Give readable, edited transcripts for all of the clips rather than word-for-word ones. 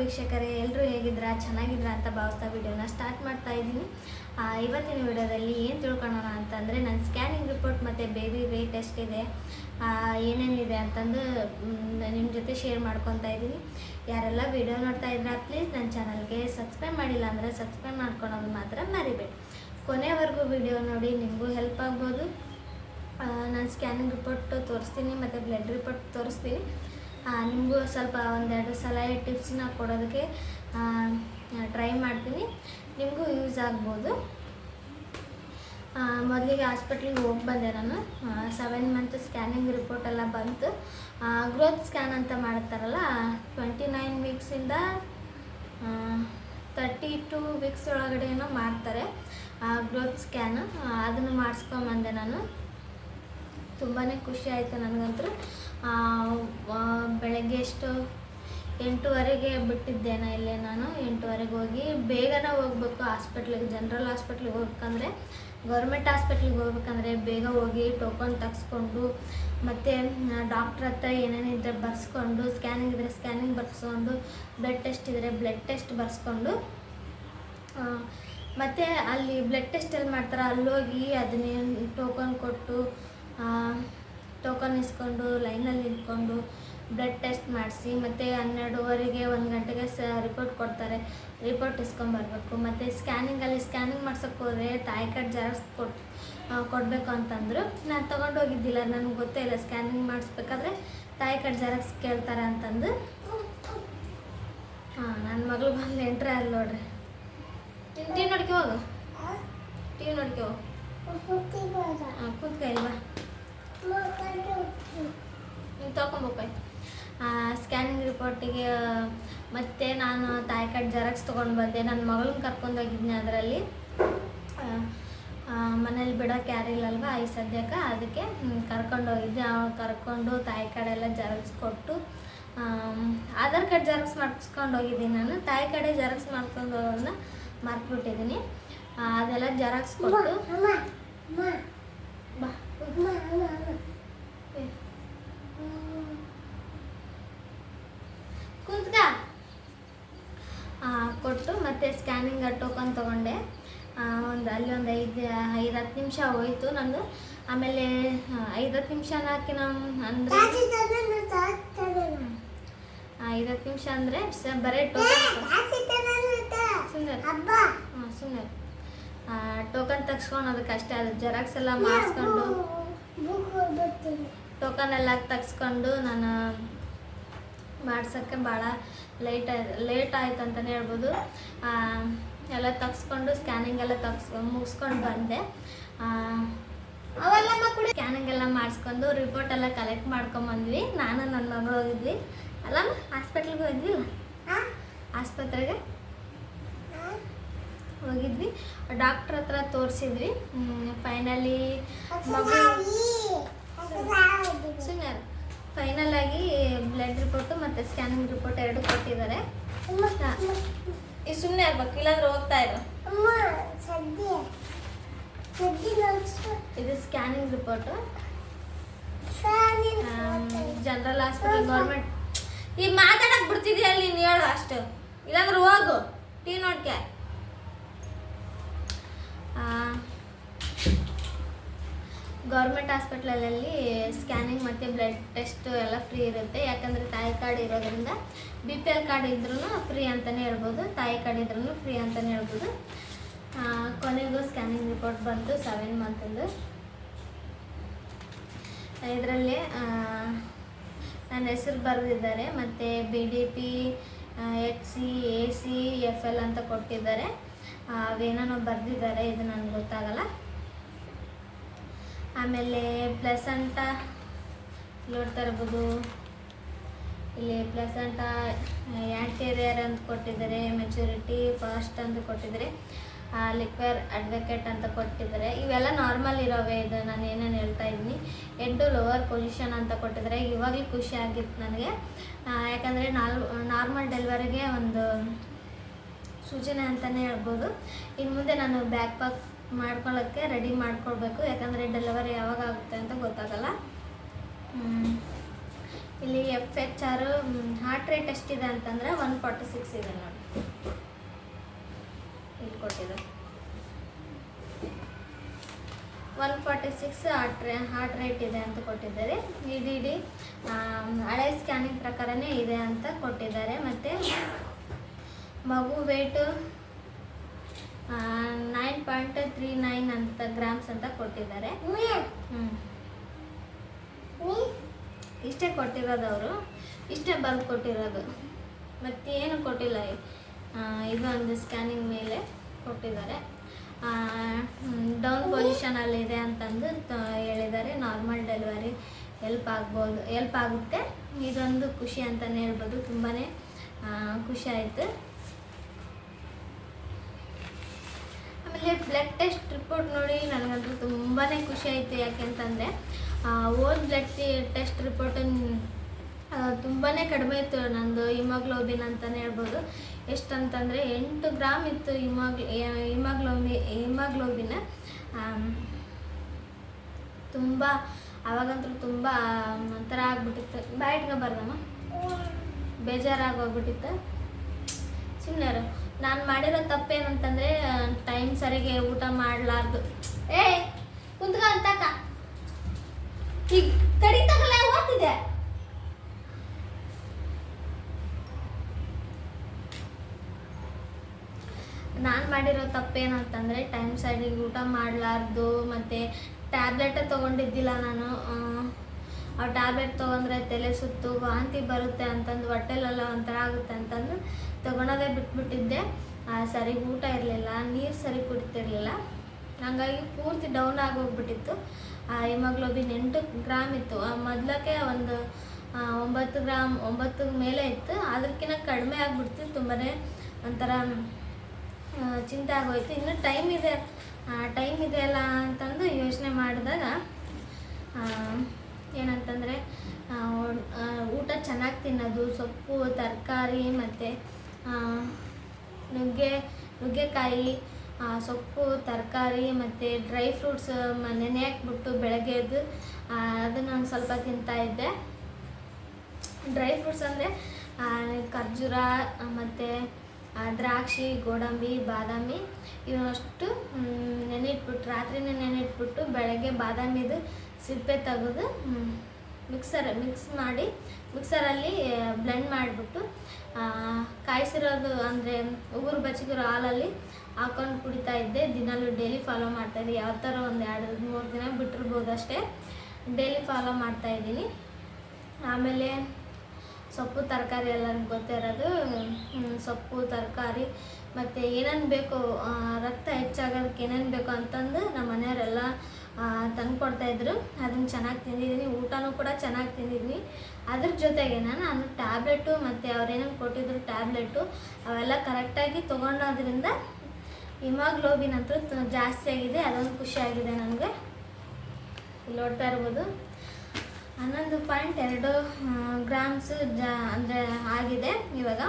ವೀಕ್ಷಕರೇ, ಎಲ್ಲರೂ ಹೇಗಿದ್ದೀರಾ? ಚೆನ್ನಾಗಿದ್ದೀರಾ ಅಂತ ಭಾವಿಸ್ತಾ ವಿಡಿಯೋನ ಸ್ಟಾರ್ಟ್ ಮಾಡ್ತಾ ಇದ್ದೀನಿ. ಇವತ್ತಿನ ವಿಡಿಯೋದಲ್ಲಿ ಏನು ತಿಳ್ಕೊಳ್ಳೋಣ ಅಂತಂದರೆ, ನನ್ನ ಸ್ಕ್ಯಾನಿಂಗ್ ರಿಪೋರ್ಟ್ ಮತ್ತು ಬೇಬಿ ವೇಟ್ ಎಷ್ಟಿದೆ, ಏನೇನಿದೆ ಅಂತಂದು ನಿಮ್ಮ ಜೊತೆ ಶೇರ್ ಮಾಡ್ಕೊತಾ ಇದ್ದೀನಿ. ಯಾರೆಲ್ಲ ವಿಡಿಯೋ ನೋಡ್ತಾ ಇದ್ದೀರಾ ಪ್ಲೀಸ್ ನನ್ನ ಚಾನಲ್ಗೆ ಸಬ್ಸ್ಕ್ರೈಬ್ ಮಾಡಿಲ್ಲ ಅಂದರೆ ಸಬ್ಸ್ಕ್ರೈಬ್ ಮಾಡ್ಕೊಳೋದು ಮಾತ್ರ ಮರಿಬೇಡಿ. ಕೊನೆವರೆಗೂ ವಿಡಿಯೋ ನೋಡಿ, ನಿಮಗೂ ಹೆಲ್ಪ್ ಆಗ್ಬೋದು. ನಾನು ಸ್ಕ್ಯಾನಿಂಗ್ ರಿಪೋರ್ಟ್ ತೋರಿಸ್ತೀನಿ ಮತ್ತು ಬ್ಲಡ್ ರಿಪೋರ್ಟ್ ತೋರಿಸ್ತೀನಿ. ನಿಮಗೂ ಸ್ವಲ್ಪ ಒಂದೆರಡು ಸಲ ಟಿಪ್ಸ್ನ ಕೊಡೋದಕ್ಕೆ ಟ್ರೈ ಮಾಡ್ತೀನಿ, ನಿಮಗೂ ಯೂಸ್ ಆಗ್ಬೋದು. ಮೊದಲಿಗೆ ಹಾಸ್ಪಿಟ್ಲಿಗೆ ಹೋಗಿ ಬಂದೆ ನಾನು. 7 ಮಂತ್ ಸ್ಕ್ಯಾನಿಂಗ್ ರಿಪೋರ್ಟ್ ಎಲ್ಲ ಬಂತು. ಗ್ರೋತ್ ಸ್ಕ್ಯಾನ್ ಅಂತ ಮಾಡ್ತಾರಲ್ಲ, 29 ವೀಕ್ಸಿಂದ 32 ವೀಕ್ಸ್ ಒಳಗಡೆ ಏನೋ ಮಾಡ್ತಾರೆ ಗ್ರೋತ್ ಸ್ಕ್ಯಾನ್. ಅದನ್ನು ಮಾಡಿಸ್ಕೊಂಬಂದೆ ನಾನು. ತುಂಬಾ ಖುಷಿ ಆಯಿತು ನನಗಂತೂ. ಬೆಳಗ್ಗೆ 8:30ಗೆ ಬಿಟ್ಟಿದ್ದೇನೆ ಇಲ್ಲೇ ನಾನು. 8:30ಗೆ ಹೋಗಿ ಬೇಗನೆ ಹೋಗ್ಬೇಕು ಹಾಸ್ಪಿಟ್ಲಿಗೆ. ಜನರಲ್ ಹಾಸ್ಪಿಟ್ಲಿಗೆ ಹೋಗ್ಬೇಕಂದ್ರೆ, ಗೌರ್ಮೆಂಟ್ ಹಾಸ್ಪಿಟ್ಲಿಗೆ ಹೋಗ್ಬೇಕಂದ್ರೆ ಬೇಗ ಹೋಗಿ ಟೋಕನ್ ತೆಗೆಸ್ಕೊಂಡು, ಮತ್ತು ಡಾಕ್ಟ್ರ್ ಹತ್ರ ಏನೇನಿದ್ರೆ ಬರ್ಸ್ಕೊಂಡು, ಸ್ಕ್ಯಾನಿಂಗ್ ಇದ್ದರೆ ಸ್ಕ್ಯಾನಿಂಗ್ ಬರ್ಸ್ಕೊಂಡು, ಬ್ಲಡ್ ಟೆಸ್ಟ್ ಇದ್ದರೆ ಬ್ಲಡ್ ಟೆಸ್ಟ್ ಬರ್ಸ್ಕೊಂಡು, ಮತ್ತು ಅಲ್ಲಿ ಬ್ಲಡ್ ಟೆಸ್ಟ್ ಎಲ್ಲಿ ಮಾಡ್ತಾರೆ ಅಲ್ಲೋಗಿ ಅದನ್ನೇನು ಟೋಕನ್ ಕೊಟ್ಟು ಟೋಕನ್ ಇಸ್ಕೊಂಡು ಲೈನಲ್ಲಿ ನಿಂತ್ಕೊಂಡು ಬ್ಲಡ್ ಟೆಸ್ಟ್ ಮಾಡಿಸಿ, ಮತ್ತು 12:30ಗೆ 1 ಗಂಟೆಗೆ ರಿಪೋರ್ಟ್ ಕೊಡ್ತಾರೆ. ರಿಪೋರ್ಟ್ ಇಸ್ಕೊಂಬರ್ಬೇಕು. ಮತ್ತು ಸ್ಕ್ಯಾನಿಂಗ್ ಮಾಡ್ಸೋಕ್ಕೆ ಹೋದರೆ ತಾಯಿ ಕಾರ್ಡ್ ಜೆರಾಕ್ಸ್ ಕೊಡಬೇಕು ಅಂತಂದರು. ನಾನು ತೊಗೊಂಡೋಗಿದ್ದಿಲ್ಲ, ನನಗೆ ಗೊತ್ತೇ ಇಲ್ಲ ಸ್ಕ್ಯಾನಿಂಗ್ ಮಾಡಿಸ್ಬೇಕಾದ್ರೆ ತಾಯಿ ಕಾರ್ಡ್ ಜೆರಾಕ್ಸ್ ಕೇಳ್ತಾರೆ ಅಂತಂದು. ನನ್ನ ಮಗಳು ಬಂದು ಎಂಟ್ರೆ ಅಲ್ಲಿ ನೋಡ್ರಿ. ಟಿವಿ ನೋಡ್ಕೆ ಹೋಗು, ಟಿವಿ ನೋಡ್ಕೆ ಹೋಗು. ಕೂತ್ಕ ಇಲ್ವಾ, ತೊಗೊಂಬೋಕಾಯ್ತು. ಸ್ಕ್ಯಾನಿಂಗ್ ರಿಪೋರ್ಟಿಗೆ ಮತ್ತು ನಾನು ತಾಯಿ ಕಾರ್ಡ್ ಜೆರಾಕ್ಸ್ ತೊಗೊಂಡು ಬಂದೆ. ನನ್ನ ಮಗಳನ್ನ ಕರ್ಕೊಂಡೋಗಿದ್ನಿ. ಅದರಲ್ಲಿ ಮನೇಲಿ ಬಿಡೋಕೆ ಯಾರಿಲ್ಲಲ್ವ ಈ ಸದ್ಯಕ್ಕೆ, ಅದಕ್ಕೆ ಕರ್ಕೊಂಡೋಗಿದ್ದೆ. ಕರ್ಕೊಂಡು ತಾಯಿ ಕಾರ್ಡೆಲ್ಲ ಜೆರಾಕ್ಸ್ ಕೊಟ್ಟು, ಆಧಾರ್ ಕಾರ್ಡ್ ಜೆರಾಕ್ಸ್ ಮಾಡಿಸ್ಕೊಂಡು ಹೋಗಿದ್ದೀನಿ ನಾನು. ತಾಯಿ ಕಾರ್ಡೆ ಜೆರಾಕ್ಸ್ ಮಾಡ್ಕೊಂಡು ಹೋಗೋದನ್ನ ಮರ್ತ್ಬಿಟ್ಟಿದ್ದೀನಿ. ಅದೆಲ್ಲ ಜೆರಾಕ್ಸ್ ಕೊಟ್ಟು ಬಾ ಕುಂತ್ಕ ಕೊಟ್ಟು, ಮತ್ತು ಸ್ಕ್ಯಾನಿಂಗ್ ಟೋಕನ್ ತೊಗೊಂಡೆ. ಅಲ್ಲಿ ಒಂದು 5-10 ನಿಮಿಷ ಹೋಯಿತು ನಂದು. ಆಮೇಲೆ 5-10 ನಿಮಿಷ ಹಾಕಿ ಅಂದರೆ 5-10 ನಿಮಿಷ ಅಂದರೆ ಬರೀ ಸುಮ್ಮನೆ ಟೋಕನ್ ತೆಗ್ಸ್ಕೊಳೋದಕ್ಕೆ ಅಷ್ಟೇ. ಅದು ಜೆರಾಕ್ಸ್ ಎಲ್ಲ ಮಾಡಿಸ್ಕೊಂಡು ಟೋಕನ್ ಎಲ್ಲ ತೆಗ್ಸ್ಕೊಂಡು ನಾನು ಮಾಡ್ಸೋಕ್ಕೆ ಭಾಳ ಲೇಟ್ ಆಯ್ತು ಅಂತಲೇ ಹೇಳ್ಬೋದು. ಎಲ್ಲ ತೆಗ್ಸ್ಕೊಂಡು ಸ್ಕ್ಯಾನಿಂಗ್ ಎಲ್ಲ ಮುಗಿಸ್ಕೊಂಡು ಬಂದೆ. ಅವೆಲ್ಲಮ್ಮ ಕೂಡ ಸ್ಕ್ಯಾನಿಂಗ್ ಎಲ್ಲ ಮಾಡಿಸ್ಕೊಂಡು ರಿಪೋರ್ಟ್ ಎಲ್ಲ ಕಲೆಕ್ಟ್ ಮಾಡ್ಕೊಂಬಂದ್ವಿ. ನಾನು ನನ್ನ ಮಗಳು ಹೋಗಿದ್ವಿ ಅಲ್ಲಮ್ಮ, ಹಾಸ್ಪಿಟ್ಲಿಗೆ ಹೋಗಿದ್ವಿಲ್ಲ, ಆಸ್ಪತ್ರೆಗೆ ಹೋಗಿದ್ವಿ. ಡಾಕ್ಟ್ರ್ ಹತ್ರ ತೋರಿಸಿದ್ವಿ. ಫೈನಲಿ ಫೈನಲ್ ಆಗಿ ಬ್ಲಡ್ ರಿಪೋರ್ಟು ಮತ್ತು ಸ್ಕ್ಯಾನಿಂಗ್ ರಿಪೋರ್ಟ್ 2 ಕೊಟ್ಟಿದ್ದಾರೆ. ಈ ಸುಮ್ಮನೆ ಇರ್ಬೇಕು, ಇಲ್ಲಾಂದ್ರೆ ಹೋಗ್ತಾ ಇರೋ. ಇದು scanning report. General hospital government. ಈಗ ಮಾತಾಡಕ್ಕೆ ಬಿಡ್ತಿದ್ದೀಯ ಅಲ್ಲಿ, ನೀನು ಹೇಳು ಅಷ್ಟು, ಇಲ್ಲಾಂದ್ರೆ ಹೋಗು ಟಿ ನೋಡ್ಕೆ. ಗೌರ್ಮೆಂಟ್ ಹಾಸ್ಪಿಟ್ಲಲ್ಲಿ ಸ್ಕ್ಯಾನಿಂಗ್ ಮತ್ತು ಬ್ಲಡ್ ಟೆಸ್ಟ್ ಎಲ್ಲ ಫ್ರೀ ಇರುತ್ತೆ. ಯಾಕಂದರೆ ತಾಯಿ ಕಾರ್ಡ್ ಇರೋದ್ರಿಂದ. BPL ಕಾರ್ಡ್ ಇದ್ರೂ ಫ್ರೀ ಅಂತಲೇ ಹೇಳ್ಬೋದು, ತಾಯಿ ಕಾರ್ಡ್ ಇದ್ರೂ ಫ್ರೀ ಅಂತಲೇ ಹೇಳ್ಬೋದು. ಕೊನೆಗೂ ಸ್ಕ್ಯಾನಿಂಗ್ ರಿಪೋರ್ಟ್ ಬಂತು 7 ಮಂತಂದು. ಇದರಲ್ಲಿ ನನ್ನ ಹೆಸರು ಬರೆದಿದ್ದಾರೆ, ಮತ್ತು BDP, HC, AC, FL ಅಂತ ಕೊಟ್ಟಿದ್ದಾರೆ. ಅವೇನೋ ಬರೆದಿದ್ದಾರೆ, ಇದು ನನಗೆ ಗೊತ್ತಾಗಲ್ಲ. ಆಮೇಲೆ ಪ್ಲೆಸೆಂಟ ನೋಡ್ತಾ ಇರ್ಬೋದು, ಇಲ್ಲಿ ಪ್ಲೆಸೆಂಟ ಆ್ಯಂಟೀರಿಯರ್ ಅಂತ ಕೊಟ್ಟಿದ್ದಾರೆ, ಮೆಚುರಿಟಿ ಫಾಸ್ಟ್ ಅಂತ ಕೊಟ್ಟಿದ್ದಾರೆ, ಲಿಕ್ವರ್ ಅಡ್ವೊಕೇಟ್ ಅಂತ ಕೊಟ್ಟಿದ್ದಾರೆ. ಇವೆಲ್ಲ ನಾರ್ಮಲ್ ಇರೋವೆ. ಇದು ನಾನು ಏನೇನು ಹೇಳ್ತಾ ಇದ್ದೀನಿ. ಹೆಡ್ ಲೋವರ್ ಪೊಸಿಷನ್ ಅಂತ ಕೊಟ್ಟಿದ್ದಾರೆ. ಇವಾಗಲೂ ಖುಷಿ ಆಗಿತ್ತು ನನಗೆ, ಯಾಕಂದರೆ ನಾರ್ಮಲ್ ಡೆಲಿವರಿಗೆ ಒಂದು ಸೂಚನೆ ಅಂತಲೇ ಹೇಳ್ಬೋದು. ಇನ್ನು ಮುಂದೆ ನಾನು ಬ್ಯಾಕ್ ಪ್ಯಾಕ್ ಮಾಡ್ಕೊಳ್ಳೋಕ್ಕೆ ರೆಡಿ ಮಾಡ್ಕೊಳ್ಬೇಕು, ಯಾಕಂದರೆ ಡೆಲಿವರಿ ಯಾವಾಗ ಆಗುತ್ತೆ ಅಂತ ಗೊತ್ತಾಗಲ್ಲ. ಇಲ್ಲಿ FHR ಹಾರ್ಟ್ ರೇಟ್ ಎಷ್ಟಿದೆ ಅಂತಂದರೆ 146 ಇದೆ ನೋಡಿ, ಇಲ್ಲಿ ಕೊಟ್ಟಿದ್ದಾರೆ 146 ಹಾರ್ಟ್ ರೇಟ್ ಇದೆ ಅಂತ ಕೊಟ್ಟಿದ್ದಾರೆ. EDD ಹಳೆ ಸ್ಕ್ಯಾನಿಂಗ್ ಪ್ರಕಾರನೇ ಇದೆ ಅಂತ ಕೊಟ್ಟಿದ್ದಾರೆ. ಮತ್ತು ಮಗು ವೇಟು 9.39 ಅಂತ ಗ್ರಾಮ್ಸ್ ಅಂತ ಕೊಟ್ಟಿದ್ದಾರೆ. ಇಷ್ಟೇ ಕೊಟ್ಟಿರೋದು, ಅವರು ಇಷ್ಟೇ ಬಲ್ಬ್ ಕೊಟ್ಟಿರೋದು, ಮತ್ತೇನು ಕೊಟ್ಟಿಲ್ಲ. ಇದು ಒಂದು ಸ್ಕ್ಯಾನಿಂಗ್ ಮೇಲೆ ಕೊಟ್ಟಿದ್ದಾರೆ. ಡೌನ್ ಪೊಸಿಷನಲ್ಲಿದೆ ಅಂತಂದು ಹೇಳಿದ್ದಾರೆ. ನಾರ್ಮಲ್ ಡೆಲಿವರಿ ಹೆಲ್ಪ್ ಆಗುತ್ತೆ. ಇದೊಂದು ಖುಷಿ ಅಂತಲೇ ಹೇಳ್ಬೋದು. ತುಂಬಾ ಖುಷಿ ಆಯಿತು. ಆಮೇಲೆ ಬ್ಲಡ್ ಟೆಸ್ಟ್ ರಿಪೋರ್ಟ್ ನೋಡಿ ನನಗಂತೂ ತುಂಬಾ ಖುಷಿ ಆಯಿತು. ಯಾಕೆಂತಂದರೆ ಬ್ಲಡ್ ಟೆಸ್ಟ್ ರಿಪೋರ್ಟ್ ತುಂಬಾ ಕಡಿಮೆ ಇತ್ತು ನಂದು ಹಿಮೋಗ್ಲೋಬಿನ್ ಅಂತಲೇ ಹೇಳ್ಬೋದು. ಎಷ್ಟಂತಂದರೆ 8 ಗ್ರಾಮ್ ಇತ್ತು ಹಿಮೋಗ್ಲೋಬಿನ್. ತುಂಬ ಅವಾಗಂತೂ ತುಂಬ ಒಂಥರ ಆಗ್ಬಿಟ್ಟಿತ್ತು. ಬಾಯಿಟ್ಗೆ ಬರ್ದಮ್ಮ, ಬೇಜಾರಾಗೋಗ್ಬಿಟ್ಟಿತ್ತು. ಸುಮ್ಮನೆ ನಾನು ಮಾಡಿರೋ ತಪ್ಪೇನಂತಂದರೆ ಟೈಮ್ ಸರಿಗೆ ಊಟ ಮಾಡಲಾರ್ದು. ಕುಂತ್ಕ ಅಂತಕ್ಕ ಈಗ ತಡಿತಕ್ಕಲ್ಲ ಓದ್ತಿದೆ. ನಾನು ಮಾಡಿರೋ ತಪ್ಪೇನಂತಂದರೆ ಟೈಮ್ ಸರಿಗೆ ಊಟ ಮಾಡಲಾರ್ದು, ಮತ್ತು ಟ್ಯಾಬ್ಲೆಟ್ ತೊಗೊಂಡಿದ್ದಿಲ್ಲ ನಾನು. ಆ ಟ್ಯಾಬ್ಲೆಟ್ ತೊಗೊಂಡ್ರೆ ತಲೆ ಸುತ್ತು ವಾಂತಿ ಬರುತ್ತೆ ಅಂತಂದು, ಹೊಟ್ಟೆಲೆಲ್ಲ ಒಂಥರ ಆಗುತ್ತೆ ಅಂತಂದು ತೊಗೊಳೋದೇ ಬಿಟ್ಬಿಟ್ಟಿದ್ದೆ. ಸರಿ ಊಟ ಇರಲಿಲ್ಲ, ನೀರು ಸರಿ ಕುಡಿತಿರ್ಲಿಲ್ಲ. ಹಾಗಾಗಿ ಪೂರ್ತಿ ಡೌನ್ ಆಗೋಗ್ಬಿಟ್ಟಿತ್ತು. ಹಿಮೋಗ್ಲೋಬಿನ್ 8 ಗ್ರಾಮ್ ಇತ್ತು. ಮೊದಲಕ್ಕೆ ಒಂದು 9 ಮೇಲೆ ಇತ್ತು. ಅದಕ್ಕಿಂತ ಕಡಿಮೆ ಆಗಿಬಿಡ್ತು. ತುಂಬಾ ಒಂಥರ ಚಿಂತೆ ಆಗೋಯ್ತು. ಇನ್ನೂ ಟೈಮ್ ಇದೆಯಲ್ಲ ಅಂತಂದು ಯೋಚನೆ ಮಾಡಿದಾಗ ಏನಂತಂದರೆ ಊಟ ಚೆನ್ನಾಗಿ ತಿನ್ನೋದು, ಸೊಪ್ಪು ತರಕಾರಿ ಮತ್ತು ನುಗ್ಗೆಕಾಯಿ, ಸೊಪ್ಪು ತರಕಾರಿ ಮತ್ತು ಡ್ರೈ ಫ್ರೂಟ್ಸ್ ನೆನೆ ಹಾಕ್ಬಿಟ್ಟು ಬೆಳಗ್ಗೆ ಎದ್ದು ಅದನ್ನು ಒಂದು ಸ್ವಲ್ಪ ತಿಂತಾಯಿದ್ದೆ. ಡ್ರೈ ಫ್ರೂಟ್ಸ್ ಅಂದರೆ ಖರ್ಜೂರ ಮತ್ತು ದ್ರಾಕ್ಷಿ, ಗೋಡಂಬಿ, ಬಾದಾಮಿ ಇವನ್ನಷ್ಟು ರಾತ್ರಿನೇ ನೆನೆಟ್ಬಿಟ್ಟು ಬೆಳಗ್ಗೆ ಬಾದಾಮಿದು ಸಿಪ್ಪೆ ತೆಗೆದು ಮಿಕ್ಸರಲ್ಲಿ ಬ್ಲೆಂಡ್ ಮಾಡಿಬಿಟ್ಟು ಕಾಯಿಸಿರೋದು ಅಂದರೆ ಉಗುರು ಬಚ್ಚಿರೋ ಹಾಲಲ್ಲಿ ಹಾಕೊಂಡು ಕುಡಿತಾ ಇದ್ದೆ. ದಿನಾಲೂ ಡೈಲಿ ಫಾಲೋ ಮಾಡ್ತಾಯಿದ್ದೆ. ಯಾವ ಥರ ಒಂದು 2-3 ದಿನ ಬಿಟ್ಟಿರ್ಬೋದು ಅಷ್ಟೇ. ಡೈಲಿ ಫಾಲೋ ಮಾಡ್ತಾಯಿದ್ದೀನಿ. ಆಮೇಲೆ ಸೊಪ್ಪು ತರಕಾರಿ ಎಲ್ಲರಿಗೂ ಗೊತ್ತೇ ಇರೋದು. ಸೊಪ್ಪು ತರಕಾರಿ ಮತ್ತು ಏನೇನು ಬೇಕು, ರಕ್ತ ಹೆಚ್ಚಾಗೋದಕ್ಕೆ ಏನೇನು ಬೇಕು ಅಂತಂದು ನಮ್ಮ ಮನೆಯವರೆಲ್ಲ ತಂದು ಕೊಡ್ತಾಯಿದ್ರು. ಅದನ್ನು ಚೆನ್ನಾಗಿ ತಿಂದಿದ್ದೀನಿ. ಊಟನೂ ಕೂಡ ಚೆನ್ನಾಗಿ ತಿಂದಿದ್ವಿ. ಅದ್ರ ಜೊತೆಗೆ ನಾನು ಟ್ಯಾಬ್ಲೆಟು ಮತ್ತು ಅವ್ರೇನೇನು ಕೊಟ್ಟಿದ್ರು ಟ್ಯಾಬ್ಲೆಟು ಅವೆಲ್ಲ ಕರೆಕ್ಟಾಗಿ ತೊಗೊಂಡೋದ್ರಿಂದ ಹಿಮೋಗ್ಲೋಬಿನ್ ಅಂತೂ ಜಾಸ್ತಿ ಆಗಿದೆ. ಅದೊಂದು ಖುಷಿಯಾಗಿದೆ ನನಗೆ. ಇಲ್ಲಿ ನೋಡ್ತಾ ಇರ್ಬೋದು 11.2 ಗ್ರಾಮ್ಸ್ ಅಂದರೆ ಆಗಿದೆ. ಇವಾಗ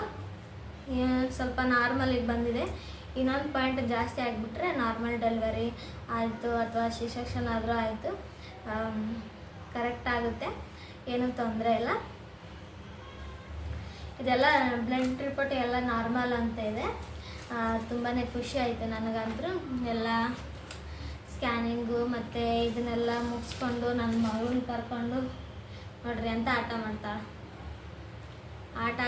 ಸ್ವಲ್ಪ ನಾರ್ಮಲಿಗೆ ಬಂದಿದೆ. ಇನ್ನೊಂದು ಪಾಯಿಂಟ್ ಜಾಸ್ತಿ ಆಗಿಬಿಟ್ರೆ ನಾರ್ಮಲ್ ಡೆಲಿವರಿ ಆಯಿತು ಅಥವಾ ಸಿ-ಸೆಕ್ಷನ್ ಆದರೂ ಆಯಿತು, ಕರೆಕ್ಟ್ ಆಗುತ್ತೆ, ಏನೂ ತೊಂದರೆ ಇಲ್ಲ. ಇದೆಲ್ಲ ಬ್ಲಡ್ ರಿಪೋರ್ಟ್ ಎಲ್ಲ ನಾರ್ಮಲ್ ಅಂತ ಇದೆ. ತುಂಬಾ ಖುಷಿ ಆಯಿತು ನನಗಂತೂ. ಎಲ್ಲ ಸ್ಕ್ಯಾನಿಂಗು ಮತ್ತು ಇದನ್ನೆಲ್ಲ ಮುಗಿಸ್ಕೊಂಡು ನನ್ನ ಮಗಳನ್ನ ಕರ್ಕೊಂಡು ನೋಡ್ರಿ ಅಂತ ಆಟ ಮಾಡ್ತಾಳೆ. ಹಠ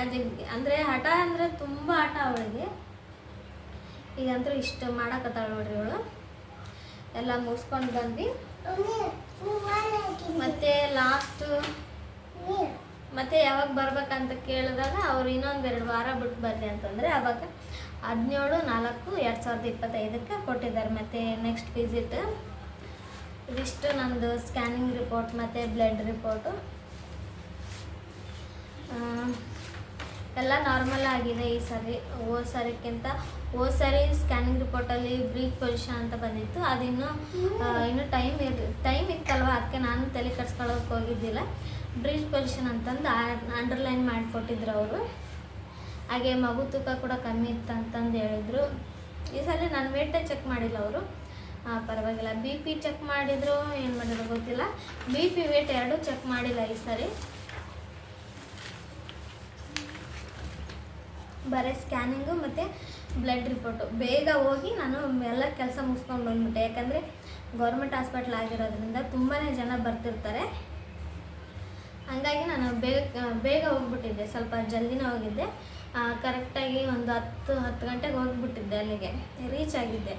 ಅಂದರೆ ತುಂಬ ಆಟ ಅವಳಿಗೆ. ಈಗಂತೂ ಇಷ್ಟು ಮಾಡಕತ್ತಾಳೆ ನೋಡ್ರಿ ಇವಳು. ಎಲ್ಲ ಮುಗಿಸ್ಕೊಂಡು ಬಂದ್ವಿ. ಮತ್ತು ಲಾಸ್ಟು ಮತ್ತೆ ಯಾವಾಗ ಬರ್ಬೇಕಂತ ಕೇಳಿದಾಗ ಅವ್ರು ಇನ್ನೊಂದು 2 ವಾರ ಬಿಟ್ಟು ಬರ್ರಿ ಅಂತಂದರೆ ಅವಾಗ 17/4/2025 ಕೊಟ್ಟಿದ್ದಾರೆ. ಮತ್ತು ನೆಕ್ಸ್ಟ್ ವಿಸಿಟ್. ಇದಿಷ್ಟು ನಂದು ಸ್ಕ್ಯಾನಿಂಗ್ ರಿಪೋರ್ಟ್ ಮತ್ತು ಬ್ಲಡ್ ರಿಪೋರ್ಟು ಎಲ್ಲ ನಾರ್ಮಲ್ ಆಗಿದೆ ಈ ಸರಿ. ಹೋದ ಸರಿ ಸ್ಕ್ಯಾನಿಂಗ್ ರಿಪೋರ್ಟಲ್ಲಿ ಬ್ರೀತ್ ಪೊಸಿಷನ್ ಅಂತ ಬಂದಿತ್ತು. ಅದಿನ್ನೂ ಟೈಮ್ ಇತ್ತಲ್ವ, ಅದಕ್ಕೆ ನಾನು ತಲೆ ಕೆಡ್ಸ್ಕೊಳ್ಳೋಕೆ ಹೋಗಿದ್ದಿಲ್ಲ. ಬ್ರೀತ್ ಪೊಸಿಷನ್ ಅಂತಂದು ಅಂಡರ್ಲೈನ್ ಮಾಡಿಕೊಟ್ಟಿದ್ರು ಅವರು. ಹಾಗೆ ಮಗು ತೂಕ ಕೂಡ ಕಮ್ಮಿ ಇತ್ತು ಅಂತಂದು ಹೇಳಿದರು. ಈ ಸಲ ನಾನು ವೇಟೇ ಚೆಕ್ ಮಾಡಿಲ್ಲ ಅವರು. ಪರವಾಗಿಲ್ಲ. BP ಚೆಕ್ ಮಾಡಿದ್ರು, ಏನು ಮಾಡಿದ್ರು ಗೊತ್ತಿಲ್ಲ. BP ವೇಟ್ 2 ಚೆಕ್ ಮಾಡಿಲ್ಲ ಈ ಸರಿ. ಬರೀ ಸ್ಕ್ಯಾನಿಂಗು ಮತ್ತು ಬ್ಲಡ್ ರಿಪೋರ್ಟು. ಬೇಗ ಹೋಗಿ ನಾನು ಎಲ್ಲ ಕೆಲಸ ಮುಗಿಸ್ಕೊಂಡು ಬಂದ್ಬಿಟ್ಟೆ. ಯಾಕಂದರೆ ಗೌರ್ಮೆಂಟ್ ಹಾಸ್ಪಿಟ್ಲ್ ಆಗಿರೋದ್ರಿಂದ ತುಂಬಾ ಜನ ಬರ್ತಿರ್ತಾರೆ. ಹಂಗಾಗಿ ನಾನು ಬೇಗ ಹೋಗ್ಬಿಟ್ಟಿದ್ದೆ, ಸ್ವಲ್ಪ ಜಲ್ದಿನೇ ಹೋಗಿದ್ದೆ. ಕರೆಕ್ಟಾಗಿ ಒಂದು 10 ಗಂಟೆಗೆ ಹೋಗ್ಬಿಟ್ಟಿದ್ದೆ, ಅಲ್ಲಿಗೆ ರೀಚ್ ಆಗಿದ್ದೆ.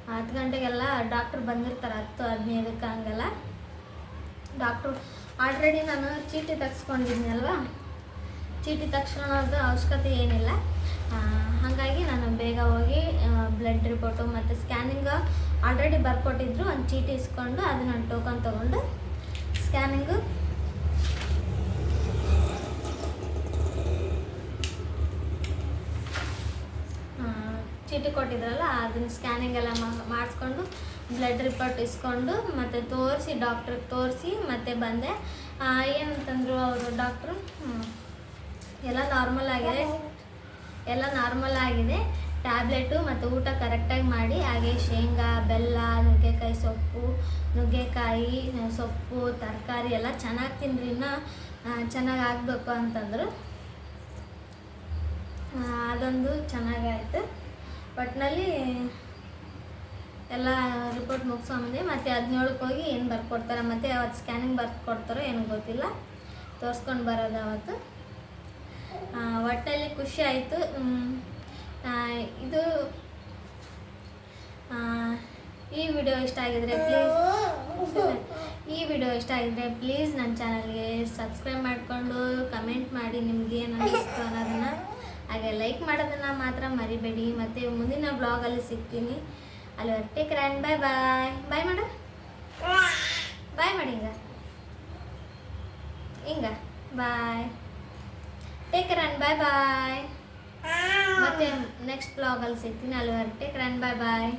10 ಗಂಟೆಗೆಲ್ಲ ಡಾಕ್ಟ್ರು ಬಂದಿರ್ತಾರೆ, 10-15ಕ್ಕೆ ಹಂಗೆಲ್ಲ. ಡಾಕ್ಟ್ರು ಆಲ್ರೆಡಿ ನಾನು ಚೀಟಿ ತೆಗೆಸ್ಕೊಂಡಿದ್ದೀನಿ ಅಲ್ವಾ, ಚೀಟಿ ತಕ್ಷಣದ ಅವಶ್ಯಕತೆ ಏನಿಲ್ಲ. ಹಾಗಾಗಿ ನಾನು ಬೇಗ ಹೋಗಿ ಬ್ಲಡ್ ರಿಪೋರ್ಟು ಮತ್ತು ಸ್ಕ್ಯಾನಿಂಗ್ ಆಲ್ರೆಡಿ ಬರ್ಕೊಟ್ಟಿದ್ರು, ಒಂದು ಚೀಟಿ ಇಸ್ಕೊಂಡು ಅದನ್ನ ಟೋಕನ್ ತೊಗೊಂಡು ಸ್ಕ್ಯಾನಿಂಗು ಚೀಟಿ ಕೊಟ್ಟಿದ್ರಲ್ಲ ಅದನ್ನ ಸ್ಕ್ಯಾನಿಂಗ್ ಎಲ್ಲ ಮಾಡಿಸ್ಕೊಂಡು ಬ್ಲಡ್ ರಿಪೋರ್ಟ್ ಇಸ್ಕೊಂಡು ಮತ್ತು ತೋರಿಸಿ ಡಾಕ್ಟ್ರಿಗೆ ತೋರಿಸಿ ಮತ್ತೆ ಬಂದೆ. ಏನಂತಂದರು ಅವರು ಡಾಕ್ಟ್ರು, ಎಲ್ಲ ನಾರ್ಮಲ್ ಆಗಿದೆ, ಟ್ಯಾಬ್ಲೆಟು ಮತ್ತು ಊಟ ಕರೆಕ್ಟಾಗಿ ಮಾಡಿ, ಹಾಗೆ ಶೇಂಗಾ, ಬೆಲ್ಲ, ನುಗ್ಗೆಕಾಯಿ ಸೊಪ್ಪು, ತರಕಾರಿ ಎಲ್ಲ ಚೆನ್ನಾಗಿ ತಿನ್ನಿರಿ, ಇನ್ನೂ ಚೆನ್ನಾಗಿ ಆಗಬೇಕು ಅಂತಂದರು. ಅದೊಂದು ಚೆನ್ನಾಗಾಯಿತು. ಒಟ್ಟಿನಲ್ಲಿ ಎಲ್ಲ ರಿಪೋರ್ಟ್ ಮುಗಿಸ್ಕೊಂಬಂದೆ. ಮತ್ತು 17ಕ್ಕೆ ಹೋಗಿ ಏನು ಬರ್ಕೊಡ್ತಾರೆ, ಮತ್ತು ಅವತ್ತು ಸ್ಕ್ಯಾನಿಂಗ್ ಬರ್ಕೊಡ್ತಾರೋ ಏನೋ ಗೊತ್ತಿಲ್ಲ, ತೋರಿಸ್ಕೊಂಡು ಬರೋದು ಅವತ್ತು. ಒಟ್ಟಿನಲ್ಲಿ ಖುಷಿ ಆಯಿತು. ಈ ವಿಡಿಯೋ ಇಷ್ಟ ಆಗಿದ್ರೆ ಪ್ಲೀಸ್ ನನ್ನ ಚಾನಲ್ಗೆ ಸಬ್ಸ್ಕ್ರೈಬ್ ಮಾಡಿಕೊಂಡು ಕಮೆಂಟ್ ಮಾಡಿ ನಿಮ್ಗೆ ಏನು ಅನ್ನಿಸ್ತು ಅನ್ನೋದನ್ನು, ಹಾಗೆ ಲೈಕ್ ಮಾಡೋದನ್ನು ಮಾತ್ರ ಮರಿಬೇಡಿ. ಮತ್ತು ಮುಂದಿನ ಬ್ಲಾಗಲ್ಲಿ ಸಿಗ್ತೀನಿ. ಅಲ್ಲಿವರೆಗೆ take care and bye bye. Bye ಮಾಡು, ಬಾಯ್ ಮಾಡಿ ಹಿಂಗ bye. Take care and bye bye. ಮತ್ತೆ ನೆಕ್ಸ್ಟ್ ಬ್ಲಾಗಲ್ಲಿ ಸಿಗ್ತೀನಿ. ಅಲ್ಲಿವರೆಗೆ take care and bye bye.